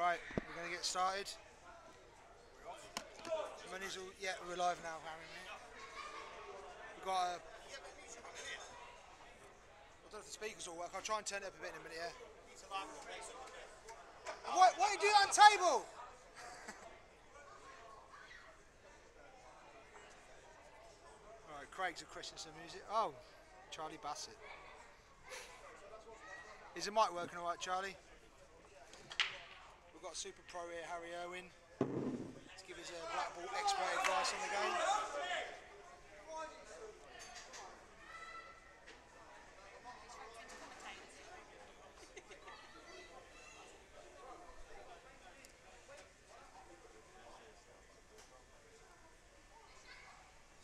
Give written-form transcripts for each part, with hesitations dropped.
Right, we're going to get started. Money's all, yeah, we're live now, Harry, mate. We've got a... I don't know if the speakers will work. I'll try and turn it up a bit in a minute, yeah. What are you doing on the table? Alright, Craig's requesting some music. Oh, Charlie Bassett. Is the mic working alright, Charlie? We've got Super Pro here, Harry Irwin, to give us a black ball expert advice on the game.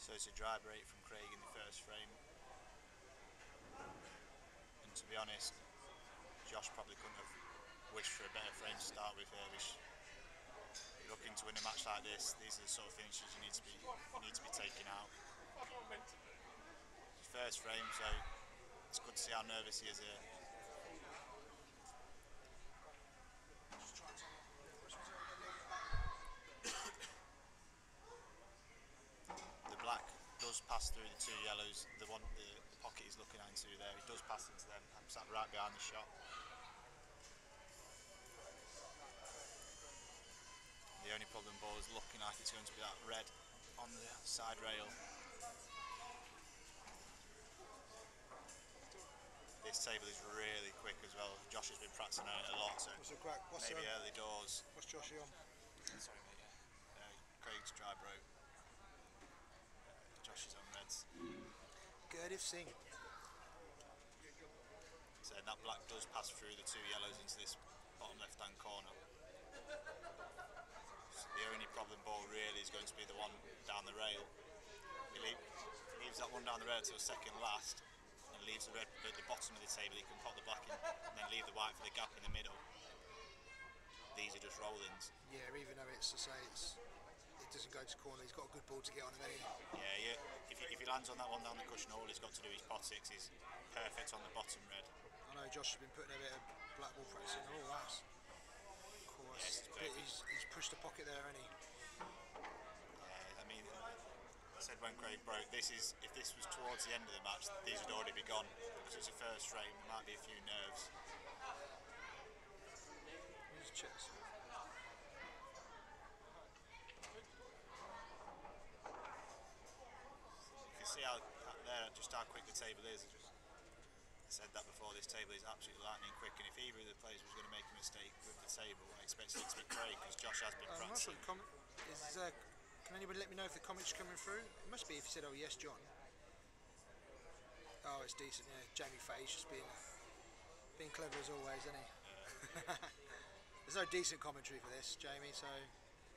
So it's a dry break from Craig in the first frame, and to be honest, Josh probably couldn't have wished for a better frame to start with here. You're looking to win a match like this, these are the sort of finishes you need to be taking out. First frame, so it's good to see how nervous he is here. The black does pass through the two yellows, the pocket he's looking into there, he does pass into them. I'm sat right behind the shot. The only problem ball is looking like it's going to be that red on the side rail. This table is really quick as well. Josh has been practicing on it a lot, so What's the crack? maybe early doors. What's Joshy on? Sorry mate, yeah. Craig's dry broke. Josh is on reds. Gurdev Singh. So that black does pass through the two yellows into this bottom left hand corner. So the only problem ball really is going to be the one down the rail. He leaves that one down the rail till second last, and leaves the red at the bottom of the table. He can pop the black in and then leave the white for the gap in the middle. These are just roll-ins. Yeah, even though it's to say it doesn't go to corner, he's got a good ball to get on him anyway. Yeah, if he lands on that one down the cushion, all he's got to do is pot six. He's perfect on the bottom red. I know Josh has been putting a bit of black ball practice in. Oh, that's of course. Yes, he's pushed the pocket there, hasn't he? Yeah, I mean, I said when Craig broke, if this was towards the end of the match, these would already be gone. Because it's a first frame, there might be a few nerves. Just check this out. You can see how quick the table is. I said that before, this table is absolutely lightning quick, and if either of the players was going to make a mistake with the table, I expect it to be Craig, because Josh has been practicing. Can anybody let me know if the comments are coming through? It must be if you said, oh yes, John. Oh, it's decent, yeah. Jamie Faye's just being clever as always, isn't he? Yeah. There's no decent commentary for this, Jamie, so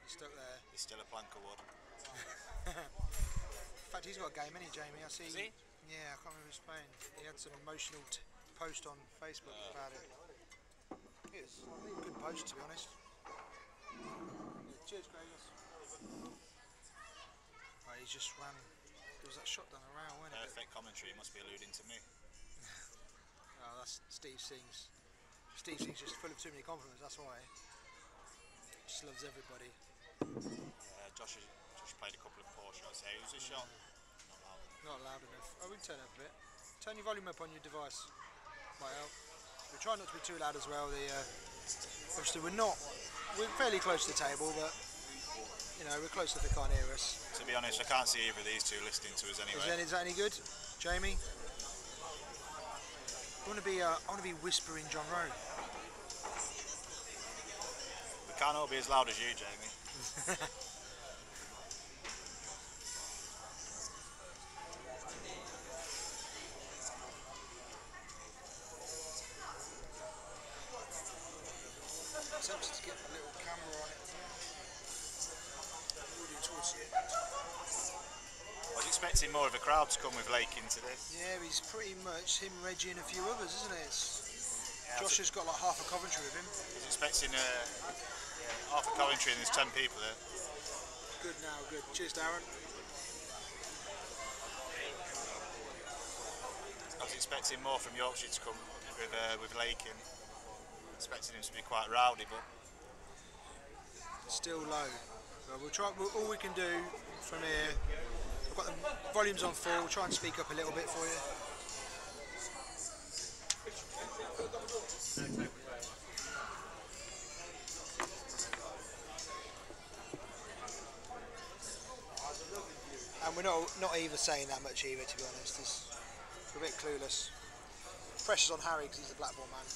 he's stuck there. He's still a plank of wood. In fact, he's got a game, hasn't he, Jamie? I see. Is he? Yeah, I can't remember his playing. He had some emotional post on Facebook about it. It was a good post, to be honest. Yeah, cheers, Craig. Right, he's just ran. There was that shot done around, wasn't it? Perfect commentary. It must be alluding to me. Oh, that's Steve Singh's. Steve Singh's just full of too many compliments. That's why. Just loves everybody. Yeah, Josh played a couple of poor shots there. It was a shot. Not loud enough. Oh, we can turn it up a bit. Turn your volume up on your device. Might help. We try not to be too loud as well. Obviously we're fairly close to the table, but you know, we're close enough they can't hear us. To be honest, I can't see either of these two listening to us anyway. Is that any good, Jamie? I want to be whispering John Rowe. We can't all be as loud as you, Jamie. Tempted to get a little camera on it. Towards the end. I was expecting more of a crowd to come with Lakin to this. Yeah, he's pretty much him, Reggie, and a few others, isn't it? Josh has got like half a Coventry with him. He's expecting half a Coventry and there's 10 people there. Good now, good. Cheers, Darren. I was expecting more from Yorkshire to come with Lakin. Expecting him to be quite rowdy, but Still low. Well, we'll try. All we can do from here. I've got the volumes on full. We'll try and speak up a little bit for you. And we're not either saying that much either, to be honest. We're a bit clueless. Pressure's on Harry because he's the black ball man.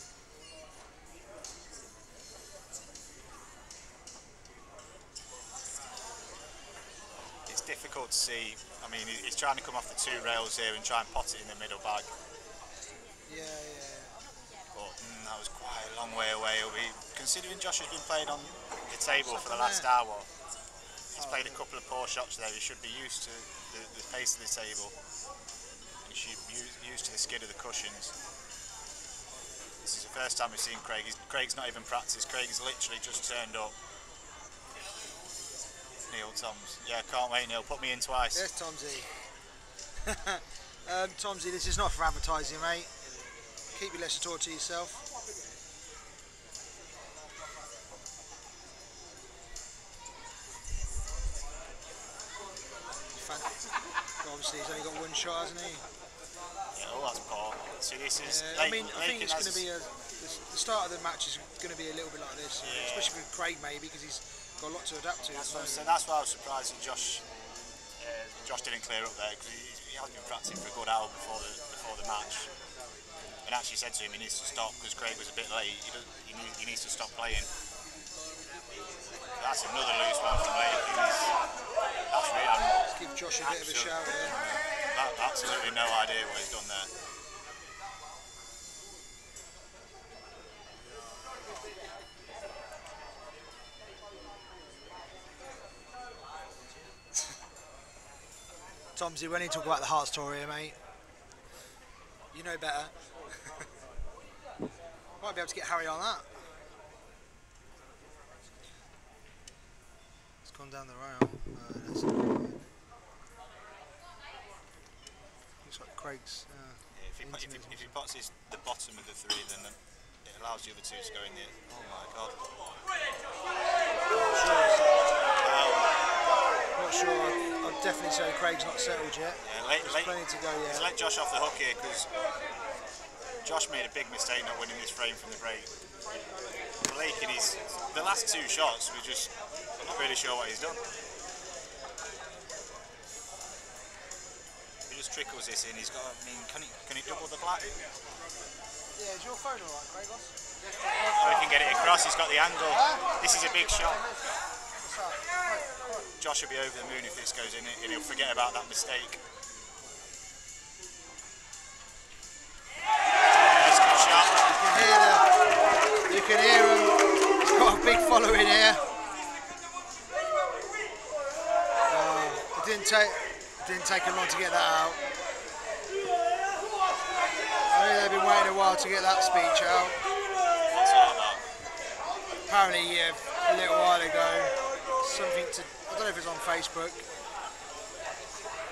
It's difficult to see. I mean, he's trying to come off the 2 rails here and try and pot it in the middle bag. Yeah. But that was quite a long way away. Considering Josh has been playing on the table for the last hour, he's played a couple of poor shots there. He should be used to the pace of the table. He should be used to the skid of the cushions. This is the first time we've seen Craig. Craig's not even practiced. Craig's literally just turned up. Neil, Toms. Yeah, can't wait, Neil. Put me in twice. Yes, Tomsy. Tomsy, this is not for advertising, mate. Keep your lesser talk to yourself. Obviously, he's only got 1 shot, hasn't he? Yeah, that's poor. See, this is. I think it's going to be the start of the match is going to be a little bit like this, especially with Craig maybe because he's got a lot to adapt to. So that's why I was surprised that Josh didn't clear up there because he hasn't been practicing for a good hour before the match. And actually said to him he needs to stop because Craig was a bit late. He needs to stop playing. That's another loose one from Lakin. That's really. Let's give Josh a bit of a shout there. Absolutely no idea what he's done there. Tomsy, when you talk about the Hearts tour here, mate, you know better. Might be able to get Harry on that. It's gone down the rail. Looks like Craig's. If he pots the bottom of the 3, then it allows the other 2 to go in there. Oh my god. Not sure. I'd definitely say Craig's not settled yet. Yeah, There's plenty to go yet. Let's let Josh off the hook here because Josh made a big mistake not winning this frame from the break. Lakin, the last 2 shots, I'm not really sure what he's done. He just trickles this in. He's got. I mean, can he double the black? Yeah, is your phone alright, Craig? Oh, he can get it across. He's got the angle. This is a big shot. Josh will be over the moon if this goes in, and he'll forget about that mistake. That's a good shot. You can hear him. He's got a big following here. It didn't take him long to get that out. I think they've been waiting a while to get that speech out. What's that about? Apparently, a little while ago, I don't know if it's on Facebook,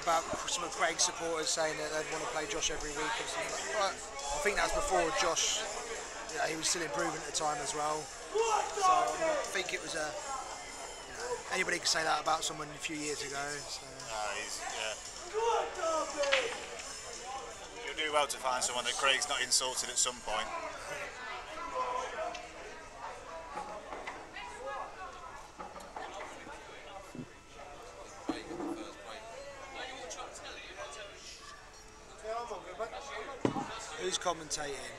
about some of Craig's supporters saying that they'd want to play Josh every week or something. But I think that's before Josh, he was still improving at the time as well. So I think it was anybody could say that about someone a few years ago. So. You'll do well to find someone that Craig's not insulted at some point. Who's commentating?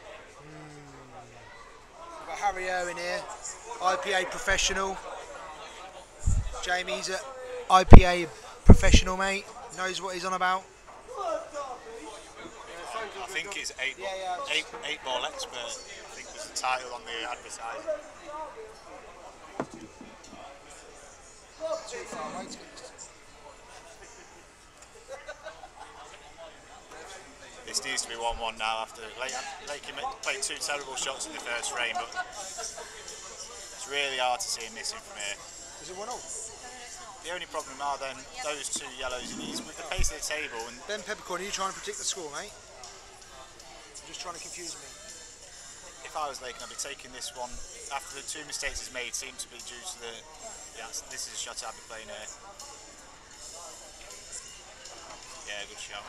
We've got Harry Owen here, IPA professional. Jamie's an IPA professional, mate. Knows what he's on about. I think he's 8 ball expert. I think was the title on the advertising. Too far away to get this. This needs to be 1-1 now after Lakin played 2 terrible shots in the first frame, but it's really hard to see him missing from here. Is it 1-0? The only problem are then those 2 yellows, and he's with the pace of the table. And Ben Peppercorn, are you trying to predict the score, mate? You're just trying to confuse me. if I was Lakin, I'd be taking this one after the 2 mistakes he's made, seem to be due to the. Yeah, this is a shot I'd be playing here. Yeah, good shot.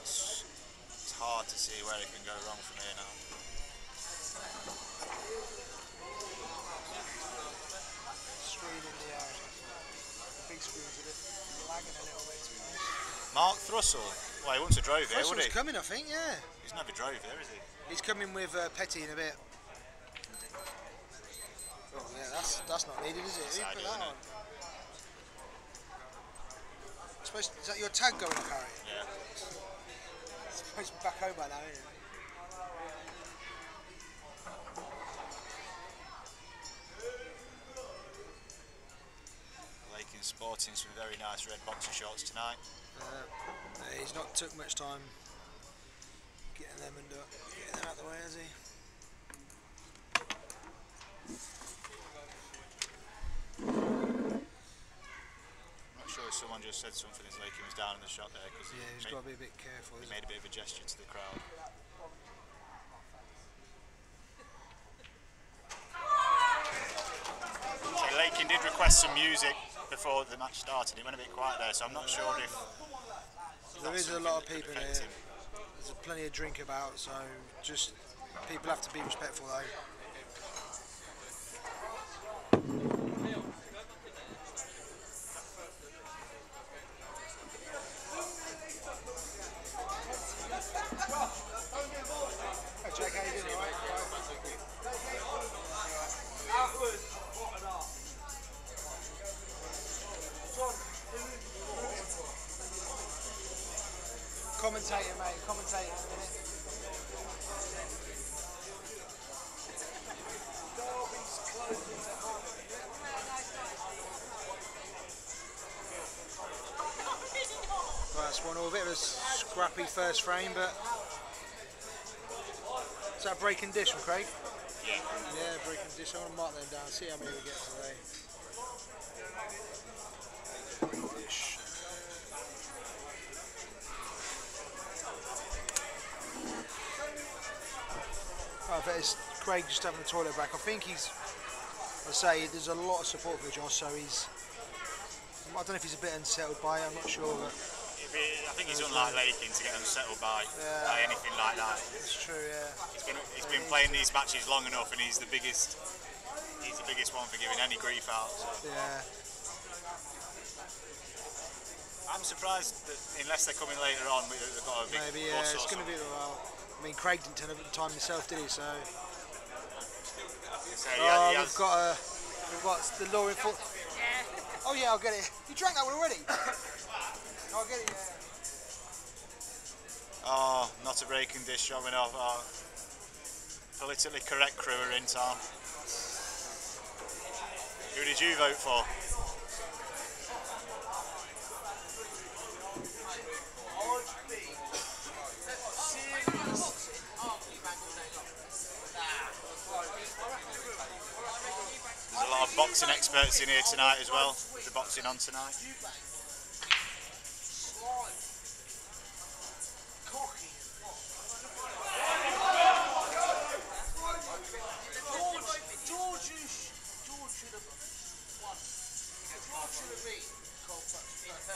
It's hard to see where it can go wrong from here now. Screen in the air. The big screen's a bit lagging a little bit, to be honest. Mark Thrussell. Well, he wouldn't have drove here, would he? Thrussell's coming, I think, yeah. He's never drove here, is he? He's coming with Petty in a bit. Oh yeah, that's not needed, is it? Who put that on? Is that your tag going up, Harry? Yeah. It's supposed to be back home by now, isn't it? Lakin sporting some very nice red boxer shorts tonight. He's not took much time getting them out the way, has he? Someone just said something as Lakin was down in the shot there because he's got to be a bit careful. He made a bit of a gesture to the crowd. So Lakin did request some music before the match started. It went a bit quiet there, so I'm not sure if there is a lot of people here. There's plenty of drink about, so just people have to be respectful though. Commentator, mate. Commentator in a minute. Well, that's 1-1. A bit of a scrappy first frame, but is that a breaking dish from Craig? Yeah. Yeah, breaking dish. I'm going to mark them down, see how many we get today. Dish. I bet it's Craig just having the toilet break. I think he's, I say, there's a lot of support for Josh, so he's, I don't know if he's a bit unsettled by it, I'm not sure. But I think he's unlike Lakin to get unsettled by anything like that. It's true, yeah. He's been playing these matches long enough, and he's the biggest one for giving any grief out. So. Yeah. I'm surprised that unless they're coming later on, they've got a big. Maybe, yeah, it's going to be a while. I mean, Craig didn't turn up at the time himself, did he? So. We've got the law enforcement. Yeah. Oh yeah, I'll get it. You drank that one already? I'll get it. Yeah. Oh, not a breaking dish showing off. Oh. Politically correct crew are in town. Who did you vote for? There's a lot of boxing experts in here tonight as well. The boxing on tonight.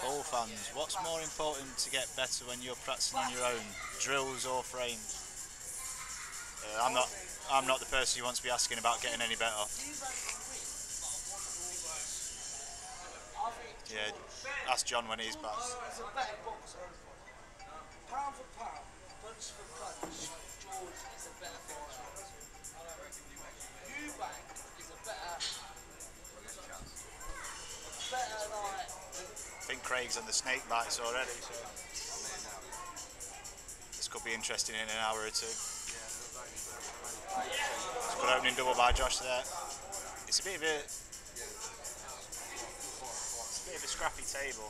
Ball fans, what's more important to get better when you're practicing on your own, drills or frames? I'm not the person who wants to be asking about getting any better. Yeah, ask John when he's back. Pound for pound, punch for punch, George is a better boxer. Eubank is a better like. I think Craig's on the snake bites already, so this could be interesting in an hour or two. It's a good opening double by Josh there. It's a bit of a scrappy table.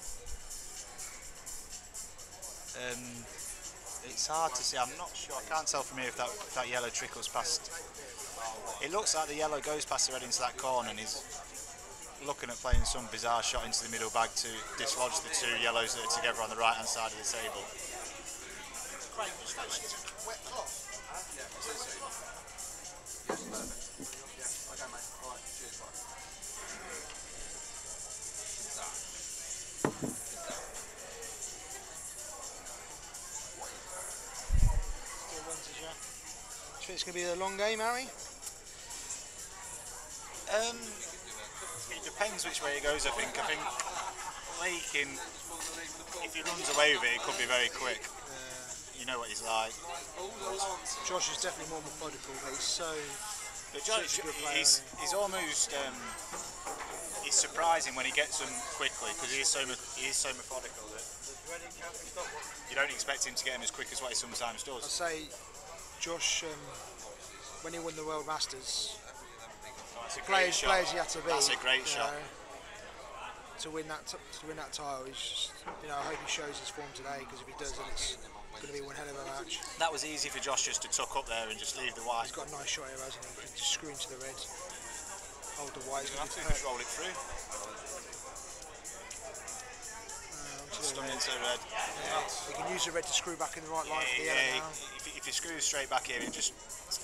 It's hard to see. I'm not sure. I can't tell from here if that yellow trickles past. It looks like the yellow goes past the red into that corner, and he's looking at playing some bizarre shot into the middle bag to dislodge the two yellows that are together on the right hand side of the table. Craig, just fetch this wet cloth. Yeah, so. Yes, perfect. Yeah, okay, mate. All right, cheers, bye. Still runs as well. Do you think it's going to be a long game, Harry? It depends which way it goes, I think. I think Lakin, if he runs away with it, it could be very quick. You know what he's like. Josh is definitely more methodical, but he's so... But Josh, he's almost... it's surprising when he gets them quickly, because he is so methodical that you don't expect him to get him as quick as what he sometimes does. I'd say Josh, when he won the World Masters, players he had to be. That's a great shot. To win that title, he's just, I hope he shows his form today, because if he does, then it's going to be one hell of a match. That was easy for Josh just to tuck up there and just leave the white. He's got a nice shot here, hasn't he? Just screw into the red. Hold the white. He's going to have to just roll it through. Stung into the red. Yeah. He can use the red to screw back in the right line for the yellow now. If he screws straight back here, it just,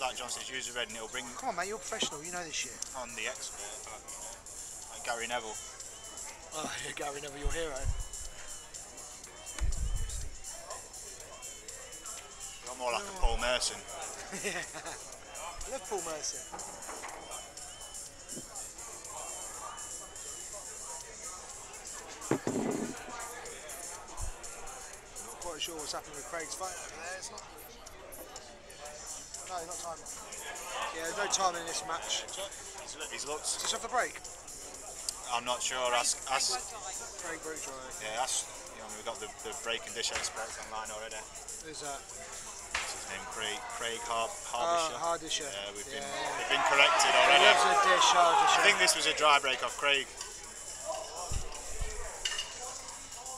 like John says, use the red and it'll bring... Come on, mate, you're professional, you know this shit. On the expert, like Gary Neville. Oh, yeah, Gary Neville, your hero. You're more like a Paul Merson. Yeah, I love Paul Merson. Not quite sure what's happening with Craig's phone over there. It's not. No, not time. Yeah, no time in this match. He's looked. Is this off the break? I'm not sure. Ask. Craig Break Dry. Yeah, we've got the break and dish experts online already. Who's that? What's his name? Craig Hardisher. Hardisher. Yeah, we've been corrected already. He loves a dish, Hardisher. I think this was a dry break off Craig.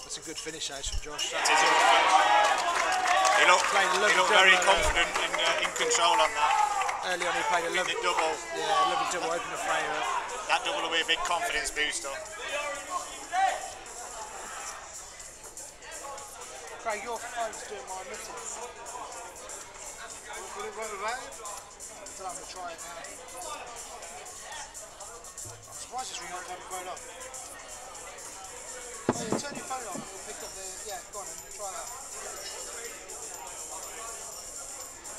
That's a good finish, from Josh. He looked very confident in control on that. Early on, he played a lovely double. Yeah, lovely double, open the frame up. That double will be a big confidence booster. Craig, your phone's doing my missing. Will it run away? So I'm going to try it now. I'm surprised this remote hasn't grown up. Oh, yeah, turn your phone on. It'll pick up the... Yeah, go on and try that.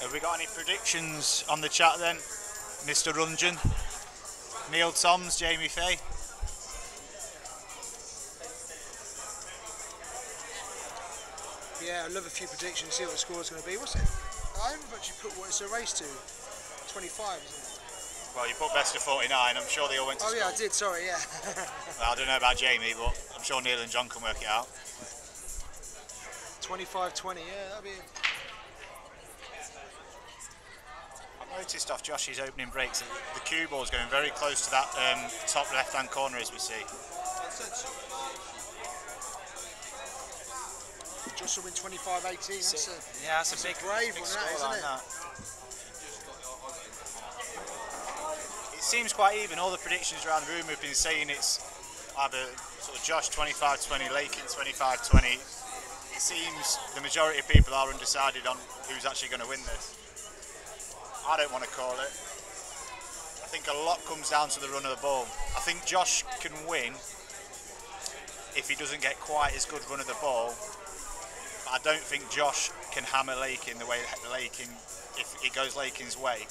Have we got any predictions on the chat then? Mr. Runjan, Neil Toms, Jamie Fay. Yeah, I'd love a few predictions, see what the score's going to be. What's it? I haven't actually put what it's a race to. 25, isn't it? Well, you put best of 49. I'm sure they all went to school. Yeah, I did. Sorry, yeah. Well, I don't know about Jamie, but I'm sure Neil and John can work it out. 25-20, yeah, that'd be... I've noticed off Josh's opening breaks that the cue ball's going very close to that top left-hand corner, as we see. Josh will win 25-18. That's a big brave one, score, isn't it? It seems quite even. All the predictions around the room have been saying it's either sort of Josh 25-20, Lakin 25-20. It seems the majority of people are undecided on who's actually going to win this. I don't want to call it. I think a lot comes down to the run of the ball. I think Josh can win if he doesn't get quite as good run of the ball. But I don't think Josh can hammer Lakin the way Lakin, if it goes Lakin's way,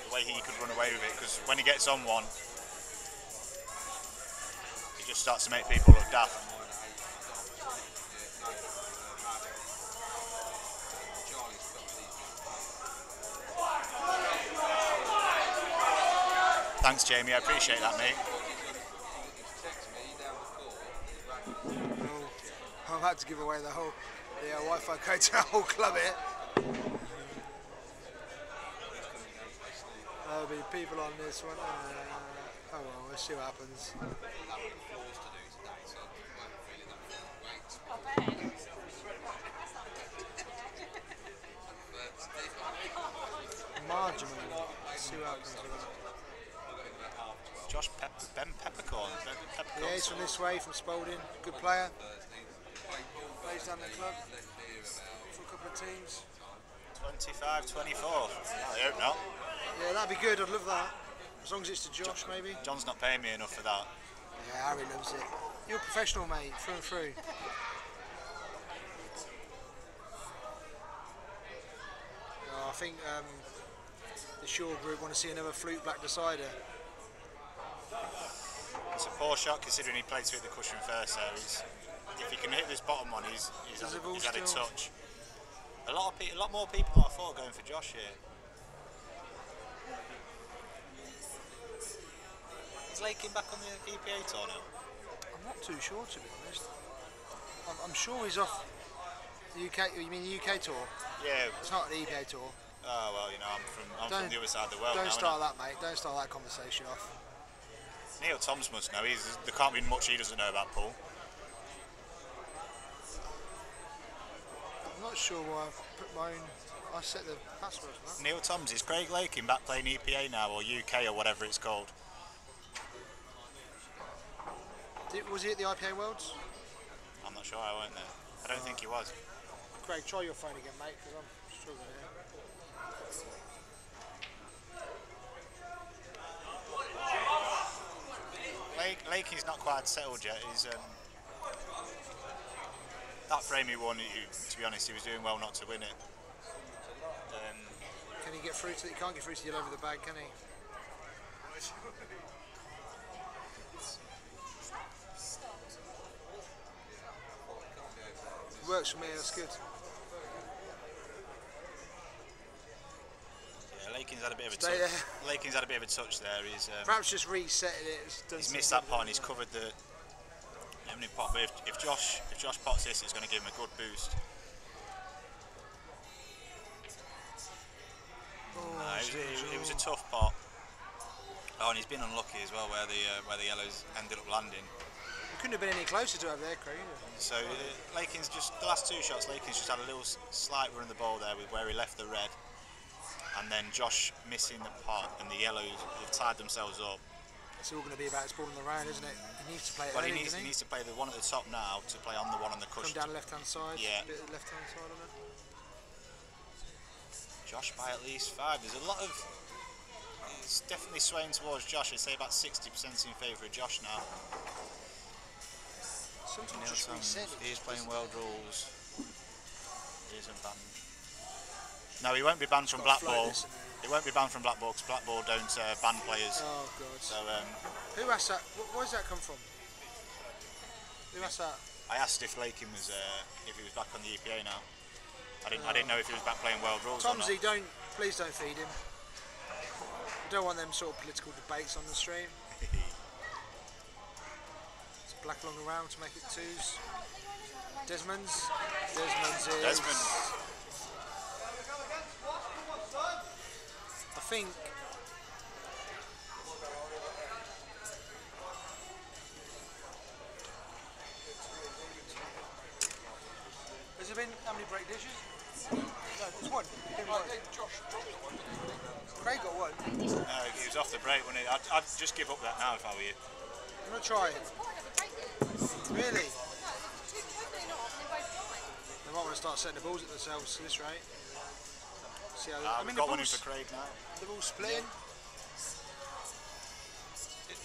the way he could run away with it. Because when he gets on one, he just starts to make people look daft. Thanks, Jamie. I appreciate that, mate. I'm about to give away the whole Wi-Fi code to our whole club here. There'll be people on this one. Oh well, we'll see what happens. Marginally. Let's see what happens with that. Josh Ben Peppercorn. Yeah, he's from this way, from Spalding. Good player. Plays down the club for a couple of teams. 25-24. I hope not. Yeah, that'd be good. I'd love that. As long as it's to Josh, maybe. John's not paying me enough for that. Yeah, Harry loves it. You're a professional, mate, through and through. I think the Shaw group want to see another flute black decider. It's a poor shot considering he played to hit the cushion first. So if he can hit this bottom one, he's had a touch. A lot more people than I thought going for Josh here. Is Lakin back on the EPA tour now? I'm not too sure, to be honest. I'm sure he's off the UK. You mean the UK tour? Yeah. It's not the EPA tour. Oh well, you know, I'm from the other side of the world. Don't now, start that, mate. Don't start that conversation off. Neil Toms must know. There can't be much he doesn't know about Paul. I'm not sure why I've put my own. I set the password for that. Neil Toms, is Craig Lakin back playing EPA now, or UK, or whatever it's called? Was he at the IPA Worlds? I'm not sure. I weren't there. I don't think he was. Craig, try your phone again, mate, because I'm struggling here. Lakin's not quite settled yet. He's that frame he won. To be honest, he was doing well not to win it. Can he get through to? He can't get through to the over the bag, can he? Works for me. That's good. Yeah, Lakin's had a bit of a Stay touch. there. Lakin's had a bit of a touch there. Perhaps just resetting it. He's missed that pot and he's covered the evening pot. But if Josh pots this, it's going to give him a good boost. It was a tough pot. Oh, and he's been unlucky as well, where the yellows ended up landing. We couldn't have been any closer to over there, Craig. So Lakin's just the last two shots. Lakin's just had a little slight run of the ball there with where he left the red, and then Josh missing the pot, and the yellows have tied themselves up. It's all going to be about his ball in the round, isn't it? He needs to play it. Well, early, he needs to play the one at the top now to play on the one on the cushion. Come down left hand side. Yeah. Bit of left hand side on it. Josh by at least 5. There's a lot of. It's definitely swaying towards Josh. I'd say about 60% in favour of Josh now. Something just reset. He is playing world rules. He isn't banned. No, he won't be banned from Black Ball. He won't be banned from Black Ball because Black Ball don't ban players. Oh god. So who asked that? Where does that come from? Who asked that? I asked if Lakin was if he was back on the EPA now. I didn't know if he was back playing world rules. Tomsy, please don't feed him. We don't want them sort of political debates on the stream. It's black along around to make it 2s. Desmond's is. Desmond. I think. Has there been how many break dishes? No, there's one. Josh dropped one. Craig got one. He was off the break, wasn't he? I'd just give up that now if I were you. I'm going to try it. Really? They might want to start setting the balls at themselves at this rate. See how We've got one in for Craig now. The ball's splitting.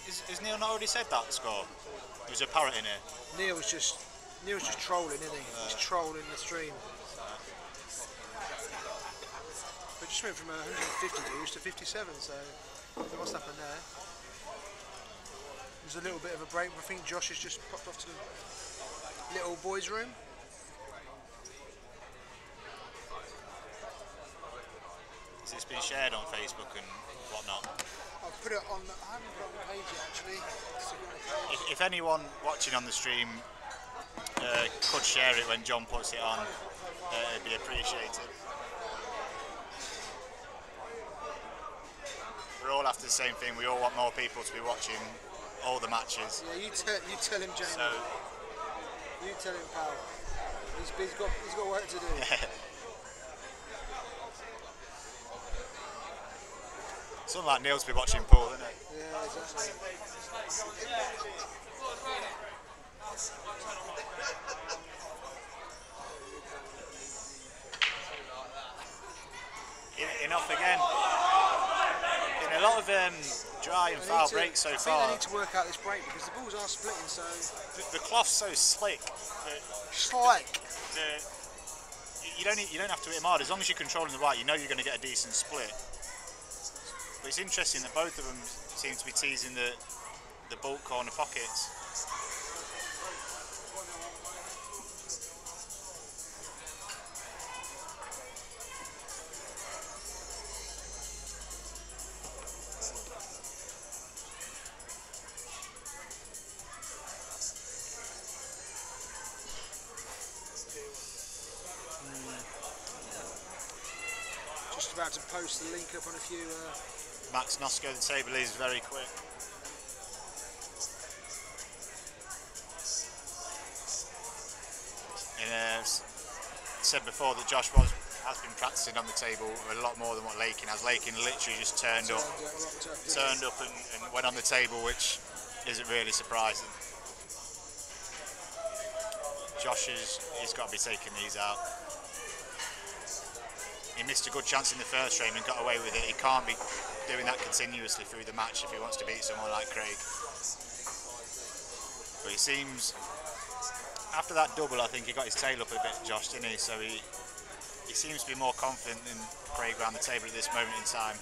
Has Neil not already said that score? There's a parrot in here. Neil's just trolling, isn't he? He's trolling the stream. We just went from 150 dues to 57, so what's happened there? There's a little bit of a break. I think Josh has just popped off to the little boys' room. Has this been shared on Facebook and whatnot? I've put it on. I haven't got the page yet, actually. If anyone watching on the stream could share it when John puts it on, it'd be appreciated. We're all after the same thing. We all want more people to be watching all the matches. Yeah, you tell him, Jamie. So, you tell him, pal. He's got work to do. It's unlike Neil to be watching pool, isn't it? Yeah, exactly. Enough again. In a lot of dry and foul breaks so far. I think they need to work out this break because the balls are splitting, so... The cloth's so slick. Slick. You don't have to hit them hard. As long as you're controlling the right, you know you're going to get a decent split. But it's interesting that both of them seem to be teasing the bulk corner pockets. Just about to post the link up on a few... Max Nosko, the table is very quick. And said before that Josh has been practicing on the table a lot more than what Lakin has. Lakin literally just turned up and went on the table, which isn't really surprising. Josh he's got to be taking these out. He missed a good chance in the first frame and got away with it. He can't be doing that continuously through the match if he wants to beat someone like Craig. But he seems, after that double, I think he got his tail up a bit, Josh, didn't he? So he seems to be more confident than Craig around the table at this moment in time.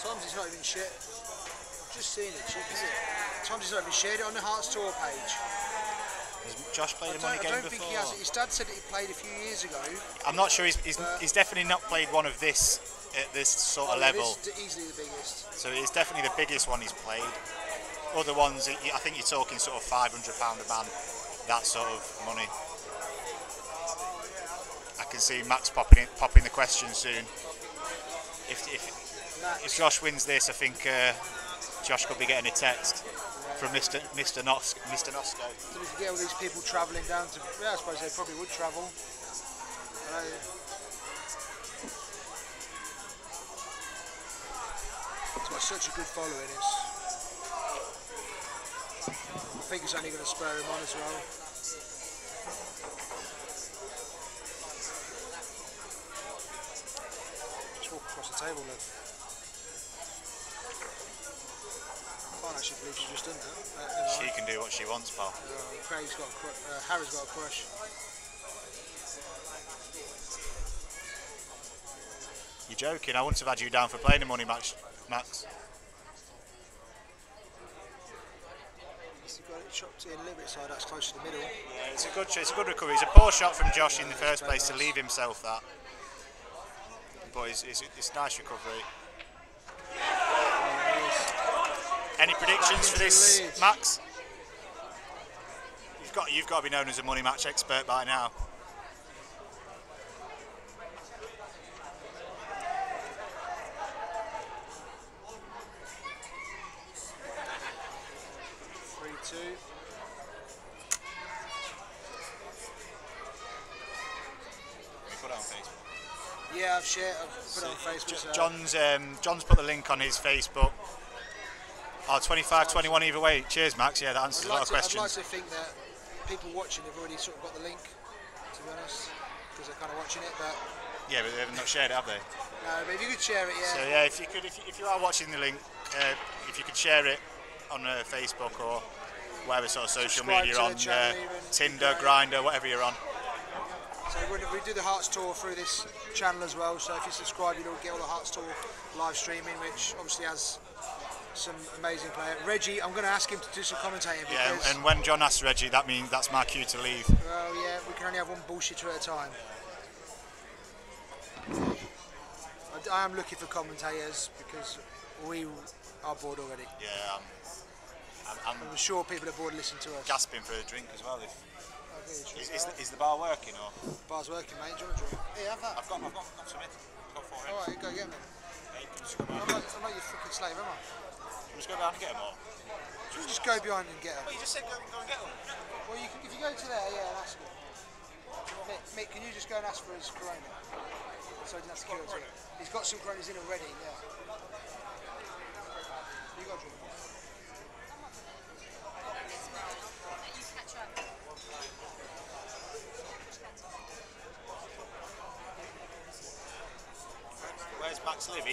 Sometimes it's not even shit. I've just seen it, cheap, is it? Sometimes it's not even shared it on the Hearts Tour page. Has Josh played a money game before? I don't think he has. His dad said that he played a few years ago. I'm not sure. He's definitely not played one of this at this sort of level. It is easily the biggest. So it's definitely the biggest one he's played. Other ones, I think you're talking sort of £500 a man, that sort of money. I can see Max popping the question soon. If Josh wins this, I think Josh could be getting a text from Mr. Nosko. So if you get all these people travelling down to, I suppose they probably would travel. It's got such a good following. I think it's only going to spur him on as well. Just walk across the table, look. I can't actually believe she's just done that. She can do what she wants, pal. Craig's got Harry's got a crush. You're joking? I wouldn't have had you down for playing a money match, Max. He's got it chopped in a little bit, so that's close to the middle. Yeah, it's a good recovery. It's a poor shot from Josh in the first place to leave himself that. But it's a nice recovery. Any predictions for this, Max? You've got to be known as a money match expert by now. Yeah, I've put it on Facebook. John's put the link on his Facebook. Oh, 25-21 either way. Cheers, Max. Yeah, that answers a lot of questions. I'd like to think that people watching have already sort of got the link, to be honest, because they're kind of watching it. But yeah, but they haven't not shared it, have they? No, but if you could share it, yeah. So yeah, if you are watching the link, if you could share it on Facebook or whatever sort of social media on, Tinder, Grindr, whatever you're on. So we do the Hearts Tour through this channel as well, so if you subscribe you'll get all the Hearts Tour live streaming, which obviously has some amazing players. Reggie, I'm going to ask him to do some commentating. Yeah, and when John asks Reggie, that means that's my cue to leave. Well, yeah, we can only have one bullshitter at a time. I am looking for commentators because we are bored already. Yeah, I'm sure people are bored listening to us. Gasping for a drink as well. Is the bar working or? The bar's working, mate. Do you want a drink? Yeah, have that. I've got some in. Go for it. Alright, go get them. I'm not your fucking slave, am I? Can we just go down and get them or? Should we just go behind and get them? Well, you just said go and get them. Well, if you go to there, yeah, that's good. Mick, can you just go and ask for his Corona? So he doesn't have to queue it. He's got some Coronas in already, yeah. You got to drink one. Where's Max live?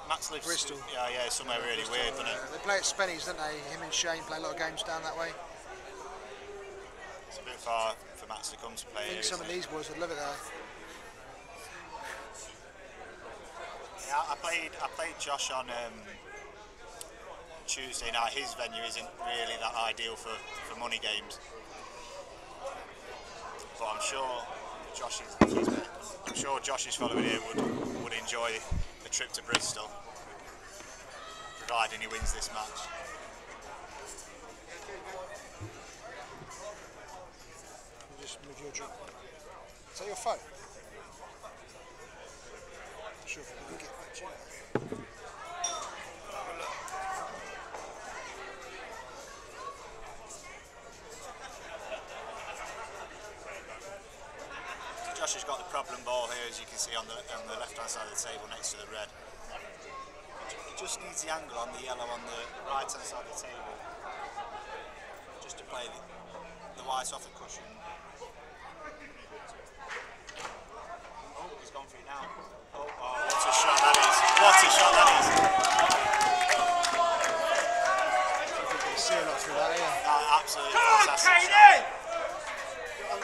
Max lives Bristol. Yeah, somewhere really weird, doesn't it? They play at Spenny's, don't they? Him and Shane play a lot of games down that way. It's a bit far for Max to come to play I think here, some of these boys would love it there. Yeah, I played Josh on Tuesday night. His venue isn't really that ideal for money games, but I'm sure Josh's following here would enjoy the trip to Bristol, providing he wins this match. You just move your drink. Is that your phone? Sure, if we can get that chair. Josh has got the problem ball here, as you can see on the left-hand side of the table next to the red. He just needs the angle on the yellow on the right-hand side of the table, just to play the white off the cushion. Oh, he's gone for it now. Oh, what a shot that is! What a shot that is! I think you can see a lot through that, yeah. Absolutely fantastic shot.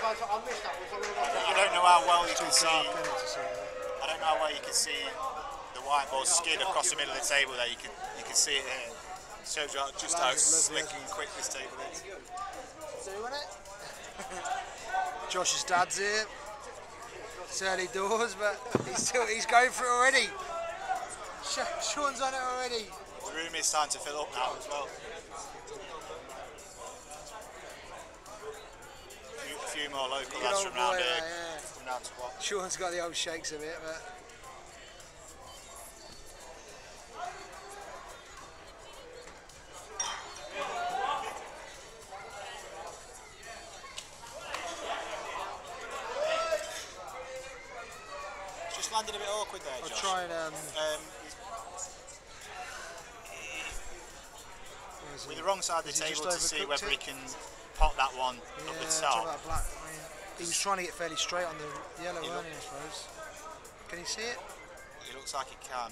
You don't know how well you can see. I don't know how well you can see the white ball skid across the middle of the table there. You can see it here. Shows you just how slick and quick this table is. Doing it. Josh's dad's here. It's early doors, but he's going for it already. Sean's on it already. The room is starting to fill up now as well. A few more local lads from round here come down to watch. Sean's got the old shakes a bit, but it's just landed a bit awkward there, Josh. I'll try and with the wrong side of the table to see whether he can pop that one up the top. That black. I mean, he was trying to get fairly straight on the yellow, weren't he, I suppose. Can you see it? It looks like he can.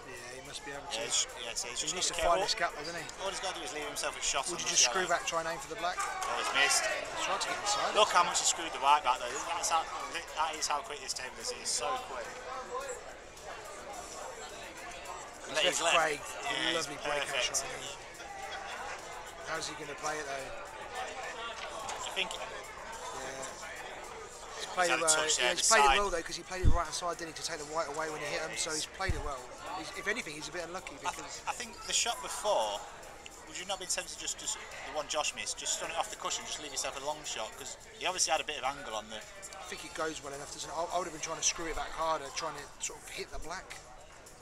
Yeah, he must be able to. So he's He just needs to careful. find this gap, doesn't he? All he's got to do is leave himself a shot. Would on you this just screw yellow. back, try and aim for the black? Oh, he's missed. He's trying to get inside. Look how much he screwed the white back though. That is how quick this table is. It is so quick. It's Craig, Yeah, lovely breakout perfect. shot. How's he going to play it though? I think He's played it well. He's played it well though because he played it right hand side, didn't he, to take the white away when he hit him. So he's played it well. If anything, he's a bit unlucky because I think the shot before, would you not be tempted just to the one Josh missed, just stun it off the cushion, just leave yourself a long shot because he obviously had a bit of angle on the. I think it goes well enough. Doesn't it? I would have been trying to screw it back harder, trying to sort of hit the black.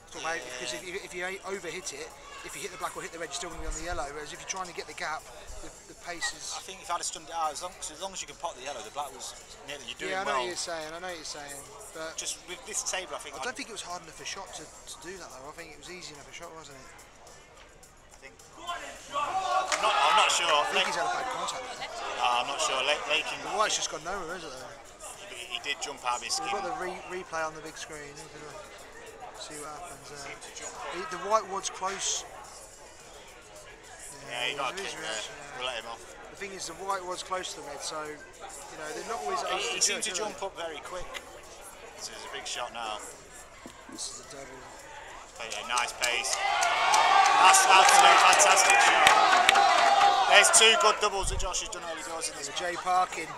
Because if you overhit it, if you hit the black or hit the red, you're still going to be on the yellow. Whereas if you're trying to get the gap, the pace is. I think if I'd have stunned it out, as long as you can pot the yellow, the black was nearly. You're doing I know well. what you're saying. But Just with this table, I think. I don't think it was hard enough a shot to do that though. I think it was easy enough a shot, wasn't it? I'm not sure. I think he's had a bad contact. I'm not sure. Lakin. The white's just gone nowhere, is it? Though? He did jump out of his skin. We've got the replay on the big screen. See what happens. The white wad's close. Yeah, he got a kick there. We'll let him off. The thing is, the white wad's close to the red, so they're not always. He seemed to jump up very quick. This is a big shot now. This is a double. A nice pace. That's an absolute fantastic shot. There's two good doubles that Josh has done early doors in this. Jay Parkin.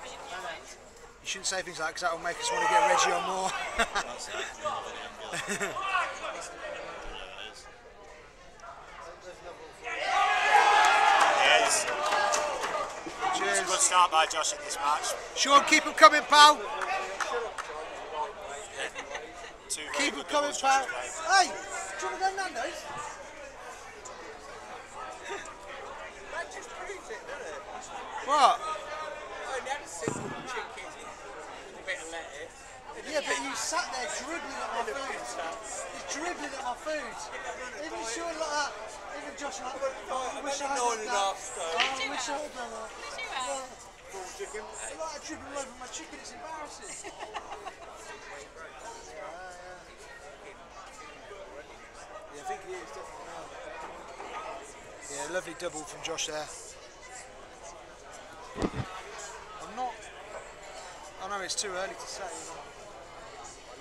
You shouldn't say things like that because that will make us want to get Reggie on more. Cheers. It's a good start by Josh in this match. Sean, keep him coming, pal. Keep him coming, pal. Hey, do you want to go Nando's? That just proves it, doesn't it? What? Oh, now the simple chicken with a bit of Yeah, but you sat there dribbling at my food. He's dribbling at my food. Even Sean like that. Even Josh like that. Oh, I wish I had that. Oh, I wish I had that. Chicken. I like dribbling over my chicken. It's embarrassing. Yeah, I think he is definitely. Yeah, lovely double from Josh there. I'm not. I know it's too early to say.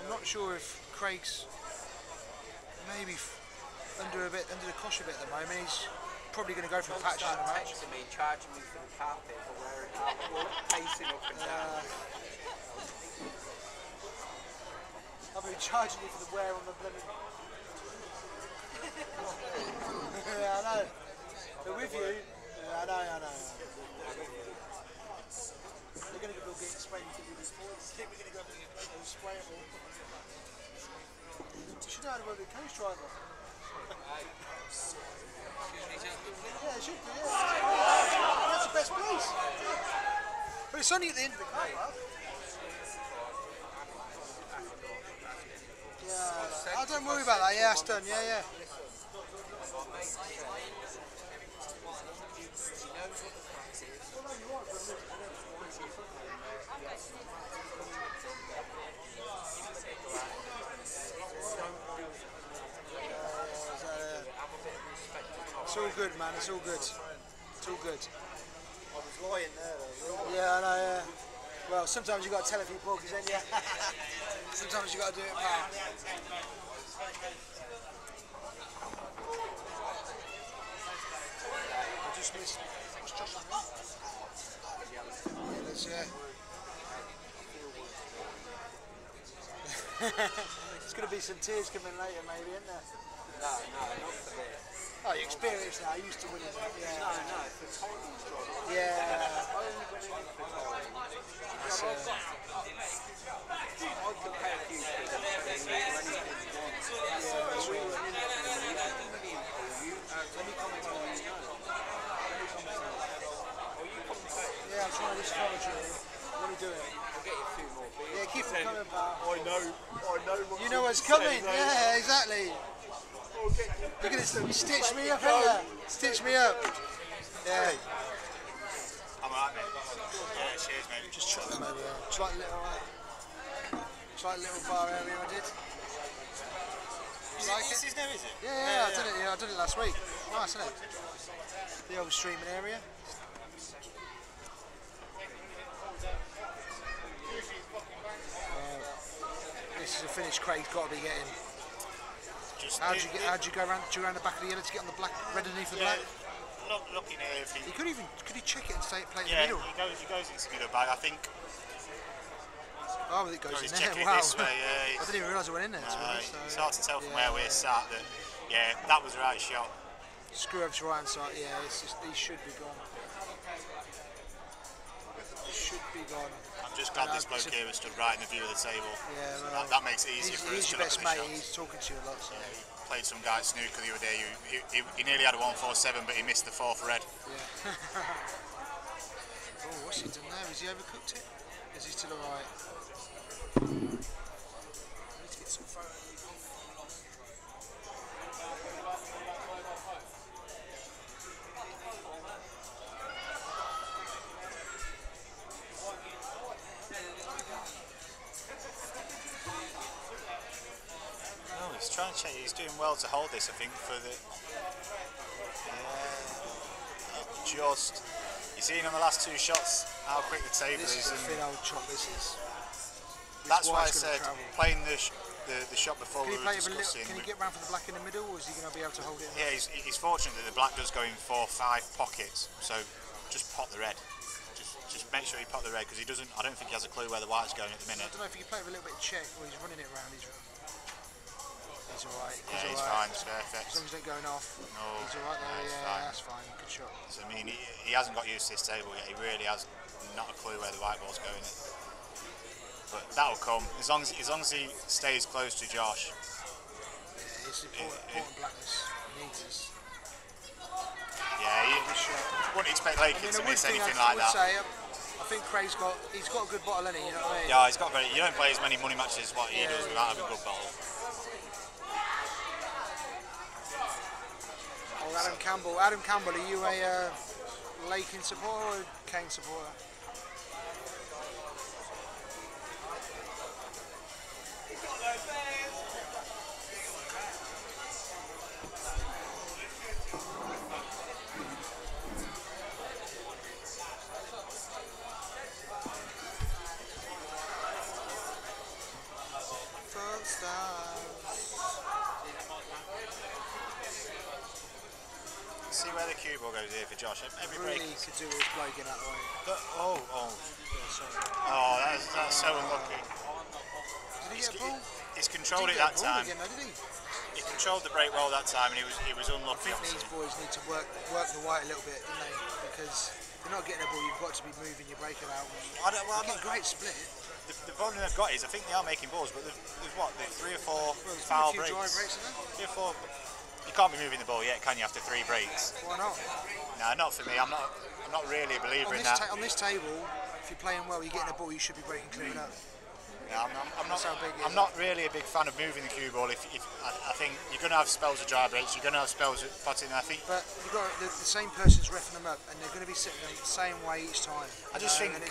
I'm not sure if Craig's maybe under the cosh a bit at the moment. He's probably going to go for the patches in the match. Texting me, charging me for the carpet for wearing pacing up and down. I've been charging you for the wear on the blooming. Yeah, I know. They're with you. Yeah, I know. They're going to go get sprayed to do this for us. I think we're going to go and spray it all. You should know how to work with a coach driver. Yeah, it should be, yeah. That's the best place. But it's only at the end of the car, right? Yeah, oh, don't worry about that. Yeah, that's done. Yeah. It's all good, man. It's all good. It's all good. I was lying there though. Yeah, I know, yeah. Well, sometimes you got to tell a few porkies, then, yeah. Sometimes you got to do it, pal. I just missed. What's Josh on there? Yeah, there's, There's going to be some tears coming later, maybe, isn't there? No, not for this. Oh, you experienced now. I used to win it. Yeah. No, for Tony's job. Yeah. I only went in for Tony. I could pay a few quid and tell you anything you want. Yeah, that's We right. were in for you. Let me comment on you know. Oh, you commentate? Yeah, I'm trying to discourage you. Let me do it. I'll get you a few more beers. Yeah, keep it coming, pal. I know what You know what's coming. Yeah, exactly. Look at this. Stitch me up, ain't you? Stitch me up. Yeah. I'm alright, mate. Yeah, cheers, mate. Just chuck them over there. It's like a little bar area I did. Like This it? is new, is it? Yeah, I did it. Yeah, I did it last week. Nice, isn't it? The old streaming area. This is a finish Craig's got to be getting. How'd you go around? Do you around the back of the yellow to get on the black, red underneath the black? Looking at everything. He could he check it and play it in Yeah, the middle? he goes into the middle bag. I think. Oh, it goes He's in there. checking Wow. it this way. Yeah, I didn't even realise it went in there. To be honest, it's hard to tell from where we're sat that. Yeah, that was the right shot. Screw over to right hand side. Yeah, it's just, he should be gone. He should be gone. I'm just glad this bloke here has stood right in the view of the table. Yeah, So well, that makes it easier for us he's to your look best at the mate. shots. He's talking to you a lot. So. He played some guy at snooker the other day. He nearly had a 147, but he missed the fourth red. Yeah. Oh, what's he done there? Has he overcooked it? Is he still alright? I need to get some photos. No, he's trying to check. He's doing well to hold this, I think, for the. Just. You've seen on the last two shots how quick the table This is is. a thin old chop. This is. That's why I it's said gonna travel. playing the shot before Can we he were play it a little? discussing. Can he get round for the black in the middle, or is he going to be able to hold it? Yeah, he's fortunate that the black does go in 4 or 5 pockets, so just pot the red. Just make sure you pot the red because he doesn't. I don't think he has a clue where the white's going at the I minute. don't know if he can play with a little bit of check, or he's running it round. He's alright. Yeah, he's fine. It's perfect. As long as he's not going off. No, He's alright though. he's Yeah, fine. that's fine. Good shot. So, I mean, he hasn't got used to this table yet. He really has not a clue where the white ball's going. But that'll come as long as he stays close to Josh. Yeah, it's important blackness. He needs us. Yeah, you wouldn't expect Lakin to miss anything like that. I think Craig's got a good bottle, hasn't he? You know what I mean? Yeah, he's got very. You don't play as many money matches as what he does without having a good bottle. Oh, Adam Campbell. Adam Campbell, are you a Lakin supporter or a Kane supporter? See where the cue ball goes here for Josh. Every break. Really could do with his bloke in that way. Oh. Yeah, sorry. Oh, that's so unlucky. Did he get a ball? He's controlled it that time. Again, though, did he? He controlled the break well that time, and he was unlucky. I think these boys need to work the white a little bit, don't they? Because if you're not getting a ball, you've got to be moving your break about. Well, get a great split. The problem they've got is I think they are making balls, but there's what? There's 3 or 4 foul breaks. Dry breaks, isn't there? 3 or 4. You can't be moving the ball yet, can you? After 3 breaks? Why not? No, not for me. I'm not really a believer in that. On this table, if you're playing well, you're getting a ball, you should be breaking clear enough. Yeah, I'm not really a big fan of moving the cue ball. If I think you're going to have spells of dry breaks, you're going to have spells of potting. I think. But you've got the same person's reffing them up, and they're going to be setting them the same way each time. I just think and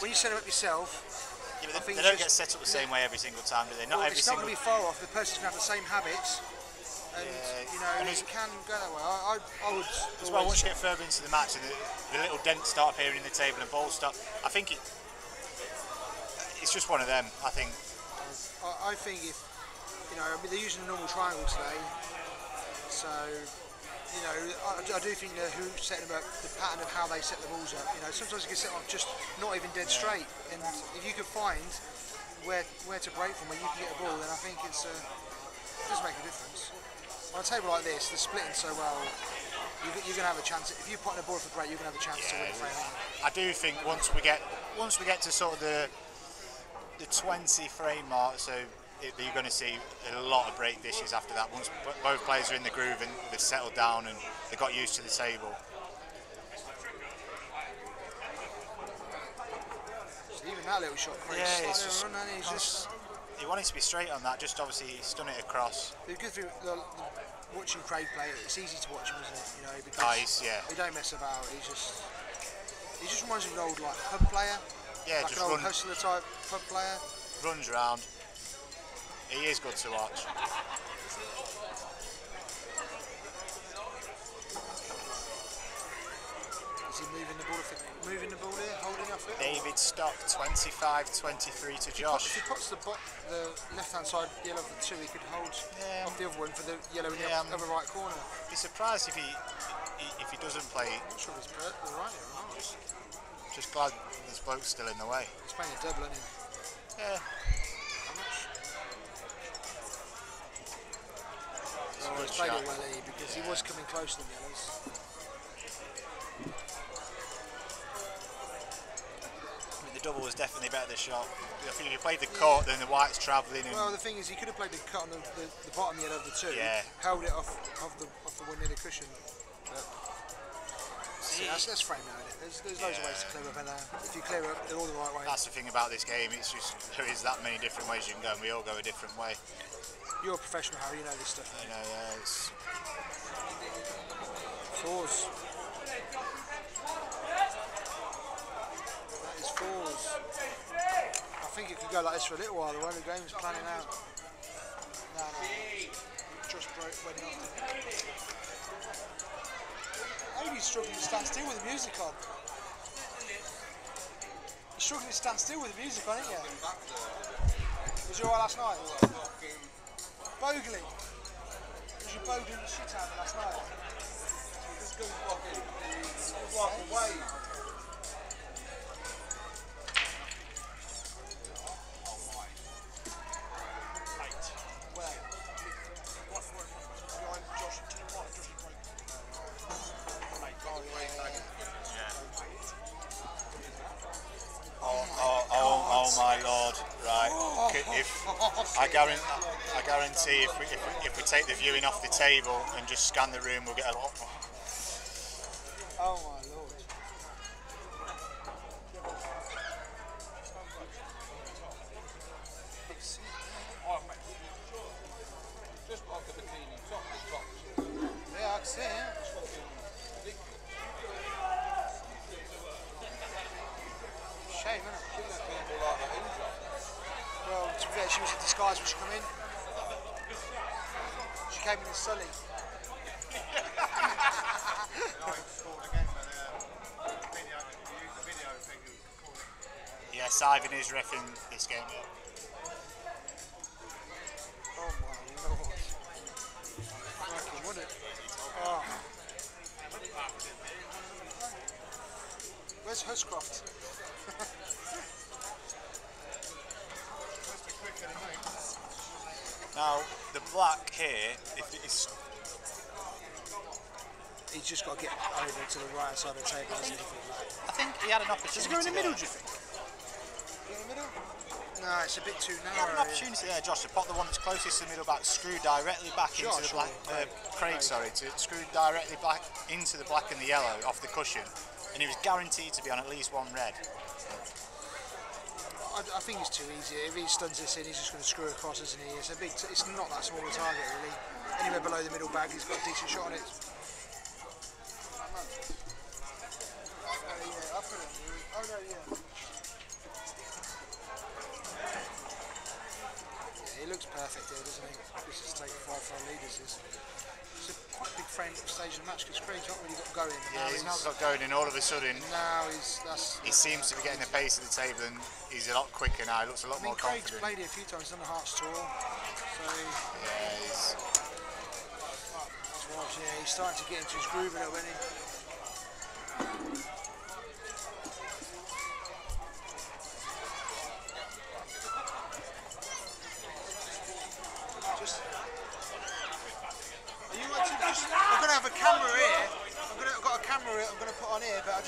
when you set them up yourself. Yeah, but they don't get set up the same way every single time, do they? Not every it's not going to be far off. The person's going to have the same habits. And, it can go that way. I would. As well, once you get further into the match and the little dents start appearing in the table and balls start, I think it's just one of them. I think. I think if they're using a normal triangle today, so I do think who set them up, the pattern of how they set the balls up. Sometimes you can set them up just not even dead straight, and if you can find where to break from, where you can get a ball, then I think it does make a difference. On a table like this, they're splitting so well, you're going to have a chance. If you're putting a ball for break, you're going to have a chance to win the frame. I do think once we get to sort of the 20 frame mark, so you're going to see a lot of break dishes after that. Once both players are in the groove and they've settled down and they've got used to the table. So even that little shot, he wanted to be straight on that. Just obviously stun it across. The good thing watching Craig play, it's easy to watch him, isn't it? Because he don't mess about. He just reminds me of an old pub player. Yeah, like just an old hustler type pub player. Runs around. He is good to watch. Is he moving the ball here, holding off it? David Stock, 25-23 to Josh. If he puts the left-hand side yellow of the 2, he could hold off the other one for the yellow in the other right corner. Be surprised if he doesn't play. I'm not sure if he's the right here or not. Just glad this bloke's still in the way. He's playing a double, isn't he? Yeah. I'm not sure. He's played it well, because he was coming close to the yellows. The double was definitely better this shot. I think if you played the cut, then the white's travelling. Well, the thing is, he could have played the cut on the bottom yellow of the 2. Yeah. Held it off the one near the cushion. But, that's frame now, isn't it? There's loads of ways to clear up, and if you clear up, they're all the right way. That's the thing about this game. It's just there is that many different ways you can go, and we all go a different way. You're a professional, Harry. You know this stuff. You know, yeah. It's... Fours. That is fours. I think it could go like this for a little while. The way the game's planning out. No. Just went off. He's struggling to stand still with the music on. You're struggling to stand still with the music on, ain't you? Was you alright last night? Bogling? Was you bogling the shit out of it last night? Just go walk away. Oh my lord! Right, I guarantee if we take the viewing off the table and just scan the room, we'll get a lot more. Oh my lord! she was in disguise when she come in. She came in as Sully. Yes, Ivan is reffing this game. Oh my lord. Fucking what it. Oh. Where's Huscroft? Now, the black here, if it's... He's just got to get over to the right side of the table, hasn't he? I think he had an opportunity. Does it go in the middle, do you there. think? Go in the middle? No, it's a bit too He narrow. had an opportunity there, Josh, to pop the one that's closest to the middle back, screw directly back into the black. Craig, sorry, to screw directly back into the black and the yellow off the cushion, and he was guaranteed to be on at least one red. I think it's too easy. If he stuns this in, he's just going to screw across, isn't he? It's a big. It's not that small a target, really. Anywhere below the middle bag, he's got a decent shot on it. Yeah, he looks perfect there, doesn't he? This is taking 5 for our leaders. It's a quite big frame stage of the match because Craig's not really got going. Yeah, he's not got going, and all of a sudden, now he seems to be getting the pace of the table, and he's a lot quicker now. He looks a lot more Craig's confident. played it a few times, done the Hearts tour, so Yeah, he's starting to get into his groove a little bit. I'm going to have a camera here. I've got a camera I'm going to put on here, but I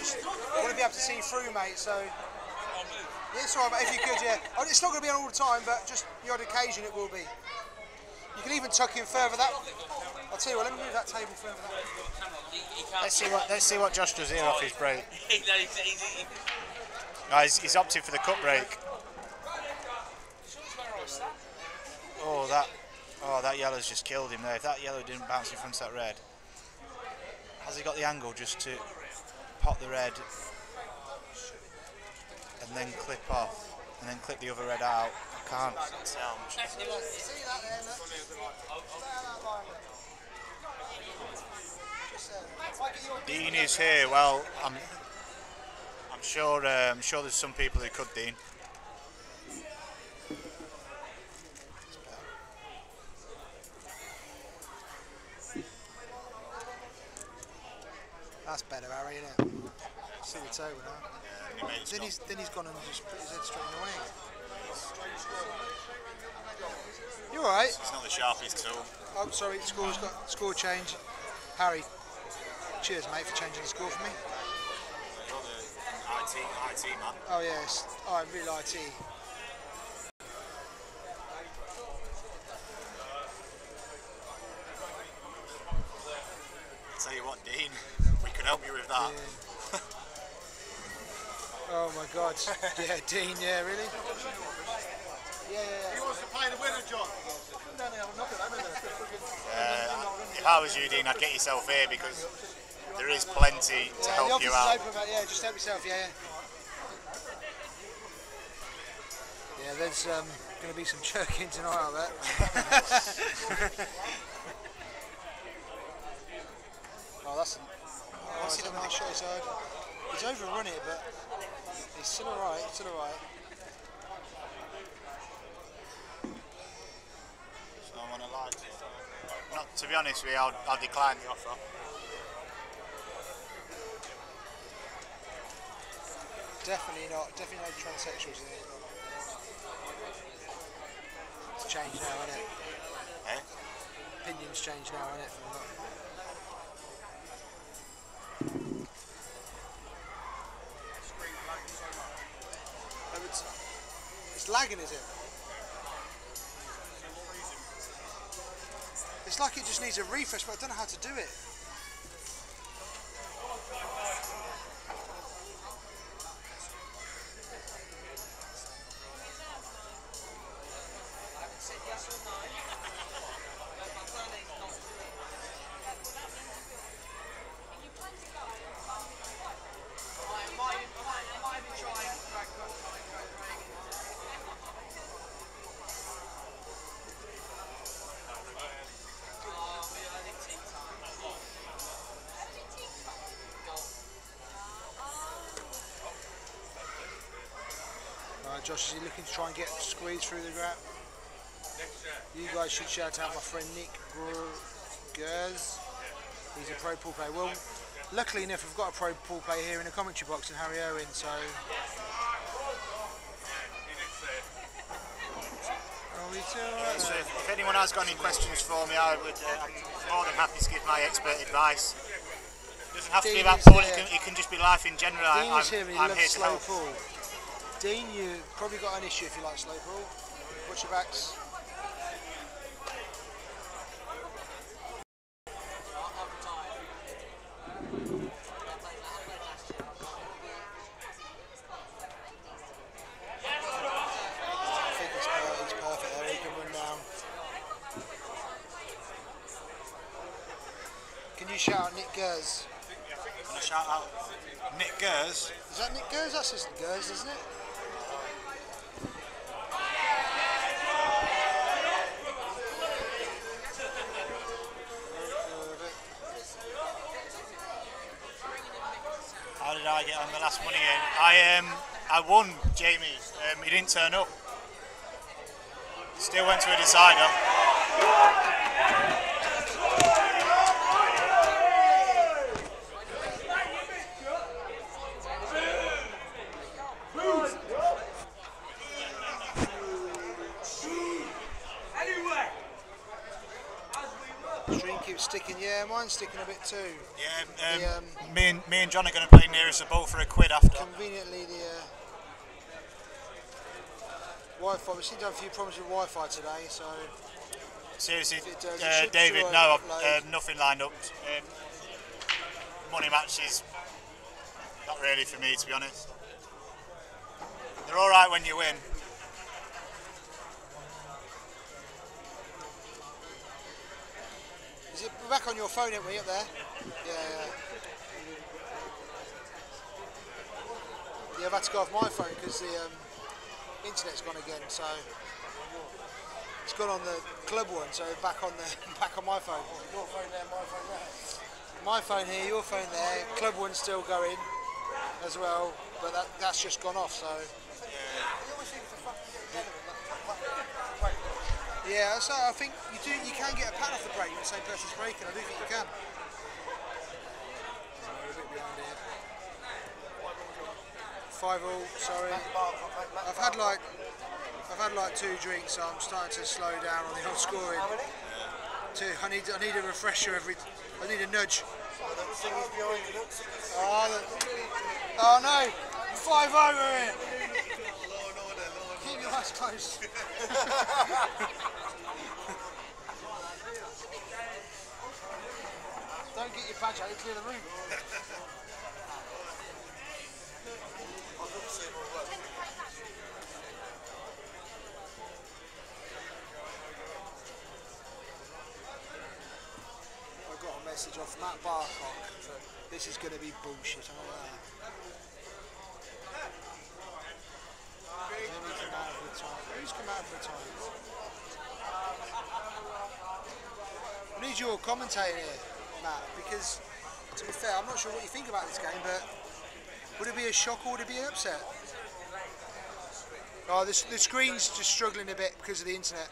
want to be able to see through, mate. So yeah, it's alright, but if you could, yeah. It's not going to be on all the time, but just the odd occasion it will be. You can even tuck in further that. I'll tell you what. Let me move that table further that way. let's see what Josh does here off his break. He's opted for the cut break. Oh, that yellow's just killed him there. If that yellow didn't bounce in front of that red, has he got the angle just to pop the red and then clip off and then clip the other red out? I can't tell. Dean is here. Well, I'm sure there's some people who could, Dean. That's better, Harry, isn't it? See the table now. Yeah, then he's gone and just put his head straight in the way. You alright? it's not the sharpest tool. Oh, sorry, score change. Harry, cheers, mate, for changing the score for me. You're the IT man. Oh, yes. Oh, I'm real IT. Tell you what, Dean, we can help you with that. Yeah. Oh my God. Yeah, Dean. Yeah, really. Yeah. He wants to pay the winner, John. If I was you, Dean, I'd get yourself here because there is plenty to help you out. Open, yeah, just help yourself. Yeah. Yeah, there's going to be some jerking tonight, I bet. Oh, that's a nice shot inside. He's overrun it, but he's still alright. So I want to lie to you. Not to be honest with you, I'll decline the offer. Definitely no transsexuals in it. It's changed now, isn't it? Eh? Opinions change now, isn't it? From that. It's lagging, is it? It's like it just needs a refresh, but I don't know how to do it. Josh, is he looking to try and get squeeze through the gap? You guys should shout out my friend Nick Gers. He's a pro pool player. Well, luckily enough, we've got a pro pool player here in the commentary box in Harry Owen, so... So if anyone has got any questions for me, I'm more than happy to give my expert advice. It doesn't have to be about pool, it can just be life in general. I'm here to help. Pool. Dean, you've probably got an issue if you like slow pool. Watch your backs. Shout out Nick Gers. Can I shout out Nick Gers? Is that Nick Gers? That's his Gers, isn't it? How did I get on the last money game? I won, Jamie. He didn't turn up. Still went to a decider. Sticking, yeah, mine's sticking a bit too. Yeah, me and John are going to play nearest the ball for £1 after. Conveniently, the Wi-Fi. We seem to have a few problems with Wi-Fi today, so. Seriously, David, no, I've nothing lined up. Money matches, not really for me, to be honest. They're all right when you win. Is it back on your phone, aren't we, up there? Yeah. Yeah, I've had to go off my phone because the internet's gone again, so it's gone on the club one, so back on my phone. Your phone there, my phone there. My phone here, your phone there. Club one's still going as well, but that's just gone off. So. Yeah, so I think you can get a pad off the break when the same person's breaking. I do think you can. We're a bit behind here. 5-all, sorry. I've had like 2 drinks, so I'm starting to slow down on the old scoring. How many? 2. I need a refresher I need a nudge. Oh no! 5 over here! Keep your eyes closed. Don't get your badge out, clear the room. I got a message off Matt Barcock. This is going to be bullshit. Who's come out of retirement? I need your commentator here, Matt, because to be fair, I'm not sure what you think about this game, but would it be a shock or would it be an upset? Oh, the screen's just struggling a bit because of the internet.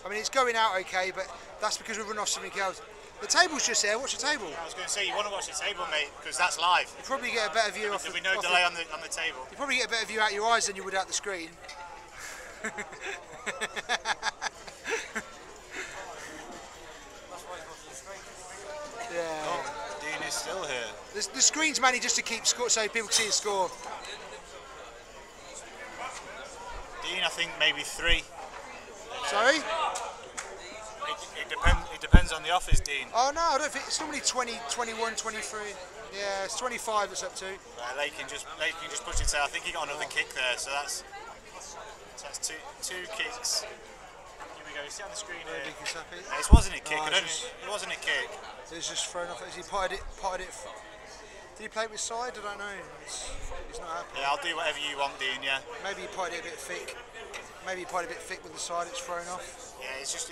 I mean, it's going out okay, but that's because we've run off something else. The table's just there. Watch the table. I was going to say, you want to watch the table, mate, because that's live. You probably get a better view off. There'll be no delay on the table. You probably get a better view out your eyes than you would out the screen. Yeah. Oh, Dean is still here. The screen's mainly just to keep score, so people can see the score. Dean, I think maybe 3. Sorry? It depends on the office, Dean. Oh no, I don't think it's normally 20, 21, 23. Yeah, it's 25 it's up to. Lakin just pushed it out. I think he got another kick there, so that's two kicks. Here we go. You see on the screen here. It wasn't a kick. It wasn't a kick. It was just thrown off. Has he potted it? Did he play it with side? I don't know. He's not happy. Yeah, I'll do whatever you want, Dean. Yeah. Maybe he potted it a bit thick. Maybe he potted it a bit thick with the side. It's thrown off. Yeah, it's just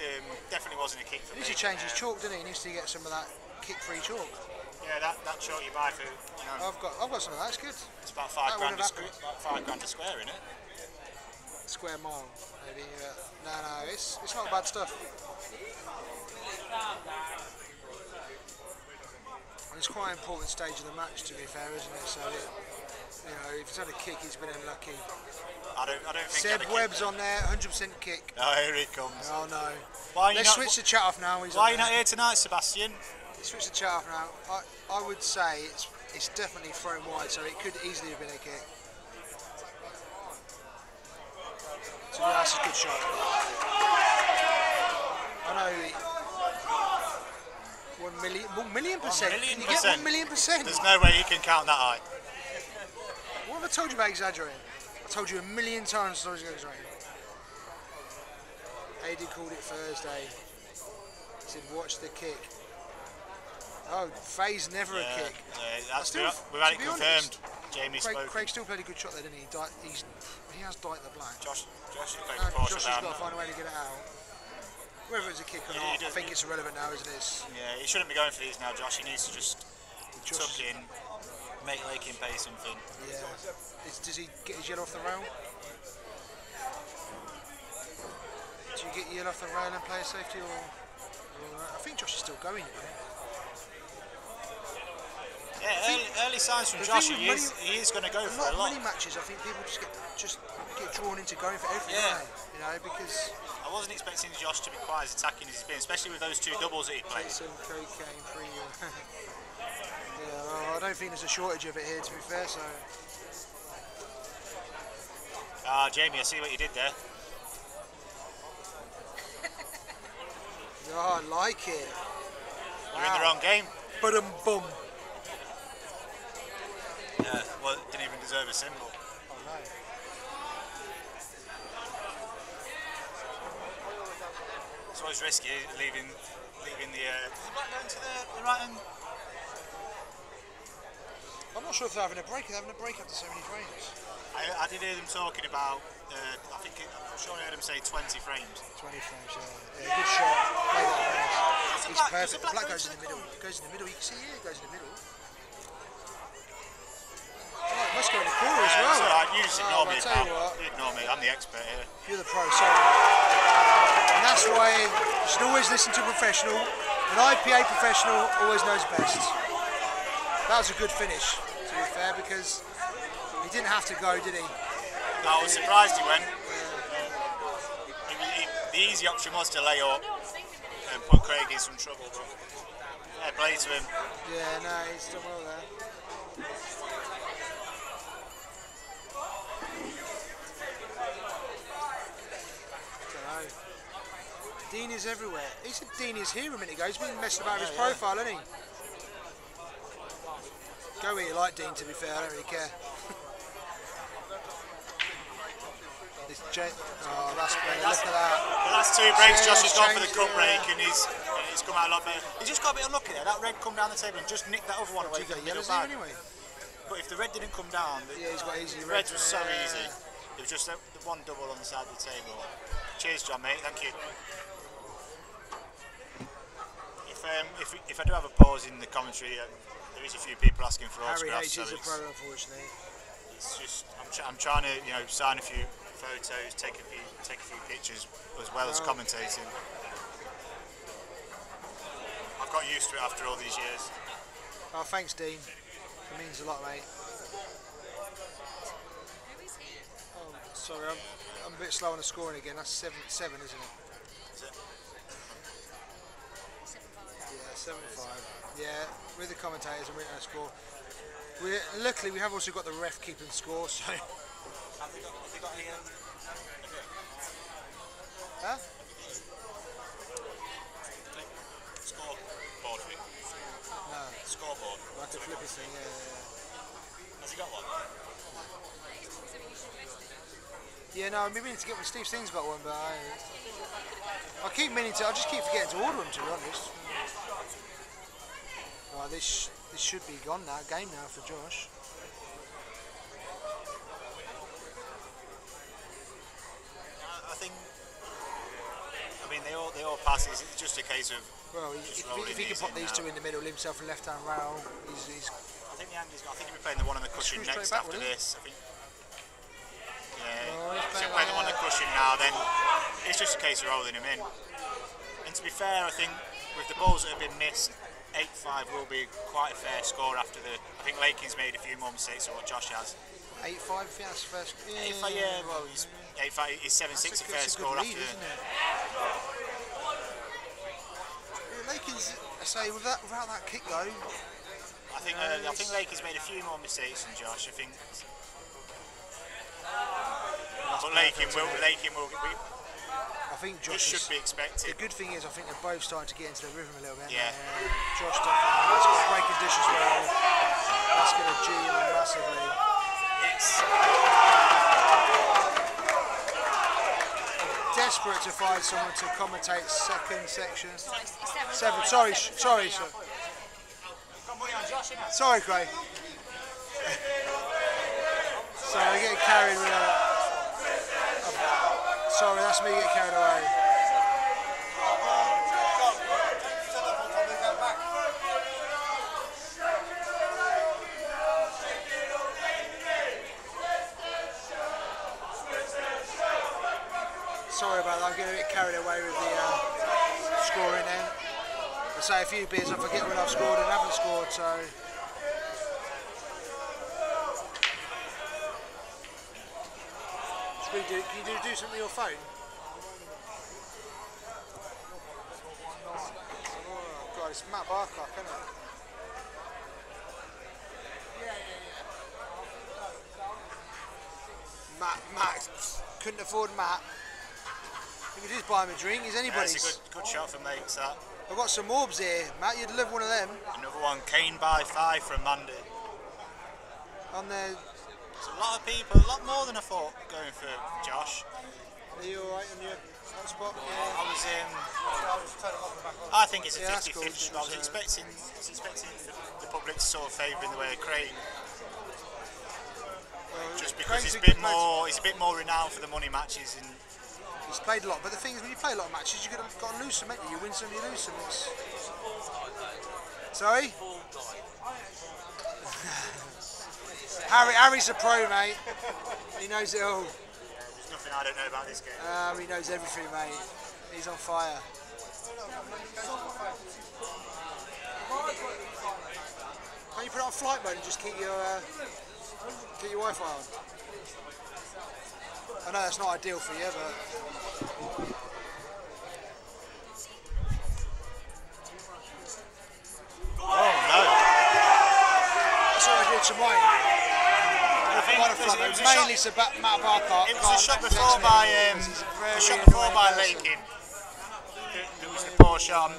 definitely wasn't a kick for me. He needs to change his chalk, didn't he? He needs to get some of that kick-free chalk. Yeah, that chalk you buy for. I've got some of that. It's good. It's about £5 grand a square, isn't it? square mile, maybe. No, it's not bad stuff. And it's quite an important stage of the match, to be fair, isn't it? So, if he's had a kick, he's been unlucky. I don't think. Seb Webb's on there, 100% kick. Oh, here he comes. Oh no. Let's switch the chat off now. Why are you not here tonight, Sebastian? Switch the chat off now. I would say it's definitely thrown wide, so it could easily have been a kick. So that's a good shot. I know. 1 million percent. 1 million Can you get 1 million percent? There's no way you can count that high. What have I told you about exaggerating? I told you a million times I was exaggerating. AD called it Thursday. He said, watch the kick. Oh, Faye's never a kick. We've had it confirmed. Jamie spoke. Craig still played a good shot there, didn't he? He has died the black. Josh has played Josh has got to find a way to get it out. Whether it's a kick or not, I think it's irrelevant now, isn't it? Yeah, he shouldn't be going for these now, Josh. He needs to just tuck in, make Lakin pay something. Yeah. Does he get his yellow off the rail? Do you get yellow off the rail and play a safety, or I think Josh is still going. Yeah, early signs from Josh. He is going to go for a lot. Many matches, I think people just get drawn into going for everything. Yeah. Because I wasn't expecting Josh to be quite as attacking as he's been, especially with those two doubles that he played. Kane, 3. I don't think there's a shortage of it here, to be fair. So. Jamie, I see what you did there. Oh, I like it. You're in the wrong game. Boom. Yeah, well, it didn't even deserve a symbol. Oh no. It's always risky leaving the. Is the black going to the right hand? I'm not sure if they're having a break. They're having a break after so many frames. I did hear them talking about. I'm sure I heard them say 20 frames. 20 frames, yeah. Good shot. Play that nice. He's perfect. The black goes in the middle. It goes in the middle. You can see here, it goes in the middle. Oh, it must go in the corner as well. So you just ignore me, pal. You ignore me. I'm the expert here. You're the pro, sorry. And that's why you should always listen to a professional. An IPA professional always knows best. That was a good finish, to be fair, because he didn't have to go, did he? No, I was surprised he went. The easy option was to lay up and put Craig in some trouble, but fair play to him. Yeah, no, he's done well there. Don't know. Dean is everywhere. He said Dean is here a minute ago. He's been messing about with his profile, hasn't he? Go where you like, Dean, to be fair, I don't really care. Oh, that's great. Look at that. The last two breaks, Josh has gone for the cup break and he's come out a lot better. He just got a bit unlucky there. That red come down the table and just nicked that other one away from the middle bag. Anyway. But if the red didn't come down, he's got easy. The red was so easy. It was just the one double on the side of the table. Cheers, John, mate. Thank you. If I do have a pause in the commentary, there is a few people asking for autographs. Harry H is a pro, unfortunately. It's just I'm trying to sign a few photos, take a few pictures as well as commentating. I've got used to it after all these years. Oh, thanks, Dean. It means a lot, mate. Oh, sorry, I'm a bit slow on the scoring again. That's 7-7, isn't it? Is it? Yeah, 7-5. Yeah, with the commentators and with our score. Luckily, we have also got the ref keeping score, so. Have they got any? Huh? Scoreboard thing. No. Scoreboard. Like a flippy thing, yeah. Has he got one? Yeah, no, I've been meaning to get one. Steve Sting's got one, but I keep meaning to. I just keep forgetting to order them, to be honest. Well, this should be gone now. Game now for Josh. I think. I mean, they all pass. It's just a case of. Well, if he can put these two in the middle, himself and left-hand rail, he's. I think he'll be playing the one on the cushion next after this. I think. Yeah. Oh, he's So play them on the cushion now, then it's just a case of rolling them in. And to be fair, I think with the balls that have been missed, 8-5 will be quite a fair score after the... I think Lakin's made a few more mistakes than what Josh has. 8-5, I think that's the first. Yeah, 8-5, yeah, well, he's 8-5, he's 7-6 a fair score lead, after isn't it? Lakin's, I say, without that kick though. I think Lakin's made a few more mistakes than Josh. I think, but Lakin will. I think Josh should be expected. The good thing is, I think they're both starting to get into the rhythm a little bit. Yeah. Josh definitely. He's got breaking dish as well. That's going to G him massively. Desperate to find someone to commentate second section. Seven. Sorry. Sorry, Craig. Sorry, I'm getting carried with sorry, that's me getting carried away. Sorry about that, I'm getting a bit carried away with the scoring then. I say a few beers, I forget when I've scored and haven't scored, so... Can you do something with your phone? Oh God, it's Matt Barcock, isn't it? Matt couldn't afford Matt. You could just buy him a drink, he's anybody's. That's a good shot from Mates, that. I've got some orbs here, Matt, you'd love one of them. Another one, Kane by 5 from Mandy. On there. There's a lot of people, a lot more than I thought going for Josh. Are you alright on your hot spot? Yeah. I think it's a 50-50. Cool. I was expecting the public to sort of favour in the way of Crane. Just because he's a bit more renowned for the money matches, and he's played a lot. But the thing is, when you play a lot of matches, you've got to lose some, you win some, you lose some. Sorry? Harry's a pro, mate. He knows it all. There's nothing I don't know about this game. He knows everything, mate. He's on fire. Can't you put it on flight mode and just keep your Wi-Fi on? I know that's not ideal for you, but... Oh no! That's what I did to mine. Mainly it's about Matt Barcock. It was a shot before by Lakin. It was the poor shot.